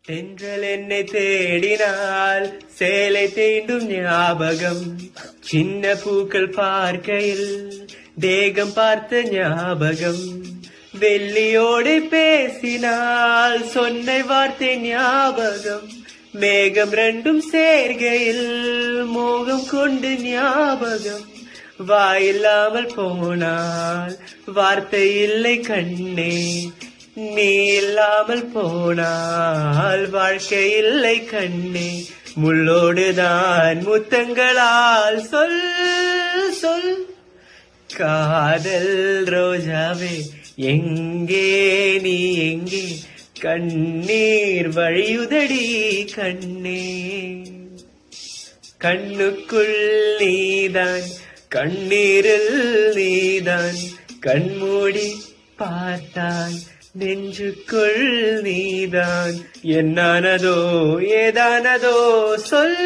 தென்றல் என்னை தேடினால் சேலை தீண்டும் ஞாபகம், சின்ன பூக்கள் பார்க்கையில் தேகம் பார்த்த ஞாபகம், வெள்ளியோடு பேசினால் சொன்ன வார்த்தை ஞாபகம், மேகம் ரெண்டும் சேர்கையில் மோகம் கொண்டு ஞாபகம், வாயில்லாமல் போனால் வார்த்தை இல்லை கண்ணே, நீ இல்லாமல் போனால் வாழ்க்கை இல்லை கண்ணே, முள்ளோடுதான் முத்தங்களால் சொல் சொல், காதல் ரோஜாவே எங்கே நீ எங்கே, கண்ணீர் வழியுதடி கண்ணே, கண்ணுக்குள் நீதான் கண்ணீரில் நீதான், கண்மூடி பார்த்தான் நெஞ்சுக்குள் நீதான், என்னானதோ ஏதானதோ சொல்